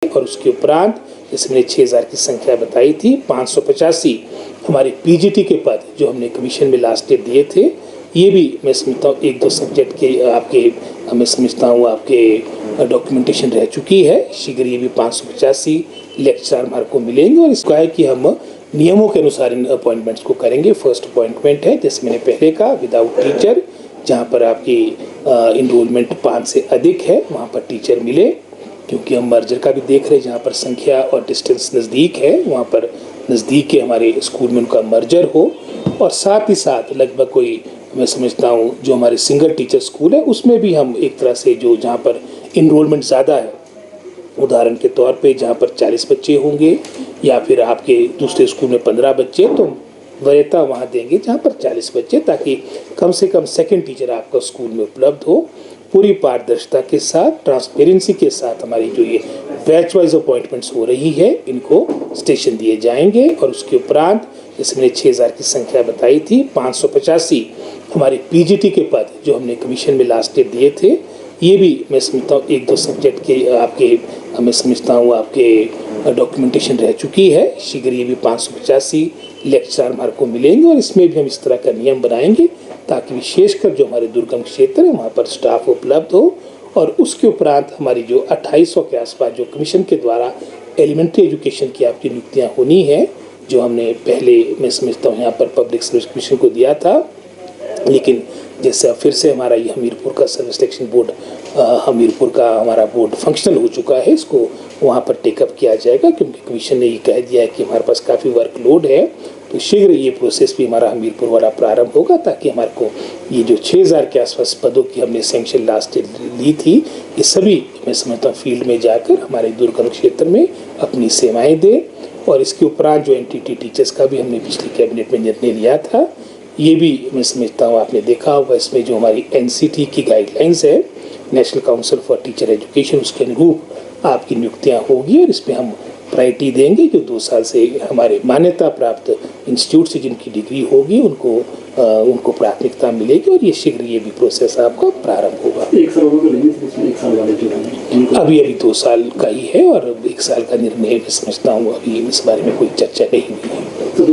और उसके उपरांत जैसे मैंने 6000 की संख्या बताई थी, 585 हमारे पीजीटी के पद जो हमने कमीशन में लास्ट ईयर दिए थे, ये भी मैं समझता हूँ 1-2 सब्जेक्ट के आपके मैं समझता हूँ आपके डॉक्यूमेंटेशन रह चुकी है। शीघ्र ये भी 585 लेक्चर हमारे को मिलेंगे और इसका है कि हम नियमों के अनुसार इन अपॉइंटमेंट्स को करेंगे। फर्स्ट अपॉइंटमेंट है जैसे मैंने पहले कहा विदाउट टीचर, जहाँ पर आपकी इनरोलमेंट 5 से अधिक है वहाँ पर टीचर मिले, क्योंकि हम मर्जर का भी देख रहे हैं, जहाँ पर संख्या और डिस्टेंस नज़दीक है वहाँ पर नज़दीक के हमारे स्कूल में उनका मर्जर हो। और साथ ही साथ लगभग कोई मैं समझता हूँ जो हमारे सिंगल टीचर स्कूल है उसमें भी हम एक तरह से जो जहाँ पर इनरोलमेंट ज़्यादा है, उदाहरण के तौर पे जहाँ पर 40 बच्चे होंगे या फिर आपके दूसरे स्कूल में 15 बच्चे, तो वरीयता वहाँ देंगे जहाँ पर 40 बच्चे, ताकि कम से कम सेकंड टीचर आपका स्कूल में उपलब्ध हो। पूरी पारदर्शिता के साथ, ट्रांसपेरेंसी के साथ हमारी जो ये बैच वाइज अपॉइंटमेंट्स हो रही है इनको स्टेशन दिए जाएंगे। और उसके उपरांत जैसे मैंने 6000 की संख्या बताई थी, 585 हमारे पीजीटी के पद जो हमने कमीशन में लास्ट ईयर दिए थे, ये भी मैं समझता हूँ 1-2 सब्जेक्ट के आपके मैं समझता हूँ आपके डॉक्यूमेंटेशन रह चुकी है। शीघ्र ये भी 585 लेक्चर हमारे को मिलेंगे और इसमें भी हम इस तरह का नियम बनाएंगे ताकि विशेषकर जो हमारे दुर्गम क्षेत्र है वहाँ पर स्टाफ उपलब्ध हो। और उसके उपरांत हमारी जो 2800 के आसपास जो कमीशन के द्वारा एलिमेंट्री एजुकेशन की आपकी नियुक्तियाँ होनी है, जो हमने पहले मैं समझता हूँ यहाँ पर पब्लिक सर्विस कमीशन को दिया था, लेकिन जैसे फिर से हमारा ये हमीरपुर का सर्विस सिलेक्शन बोर्ड हमीरपुर का हमारा बोर्ड फंक्शनल हो चुका है, इसको वहाँ पर टेकअप किया जाएगा क्योंकि कमीशन ने ये कह दिया है कि हमारे पास काफ़ी वर्कलोड है। तो शीघ्र ये प्रोसेस भी हमारा हमीरपुर वाला प्रारंभ होगा ताकि हमारे को ये जो 6000 के आसपास पदों की हमने सैंक्शन लास्ट ली थी, ये सभी मैं समझता हूँ फील्ड में जाकर हमारे दुर्गम क्षेत्र में अपनी सेवाएँ दें। और इसके उपरांत जो एनटीटी टीचर्स का भी हमने पिछली कैबिनेट में निर्णय लिया था, ये भी मैं समझता हूँ आपने देखा होगा, इसमें जो हमारी एनसीटी की गाइडलाइंस है, national council for teacher education, उसके अनुरूप आपकी नियुक्तियाँ होगी और इसमें हम प्रायोरिटी देंगे। जो 2 साल से हमारे मान्यता प्राप्त इंस्टीट्यूट से जिनकी डिग्री होगी उनको प्राथमिकता मिलेगी और ये शीघ्र ये भी प्रोसेस आपका प्रारंभ होगा। 1 साल होगा इसमें 1 साल वाले जो हैं अभी 2 साल का ही है और 1 साल का निर्णय समझता हूँ अभी इस बारे में कोई चर्चा नहीं हुई है।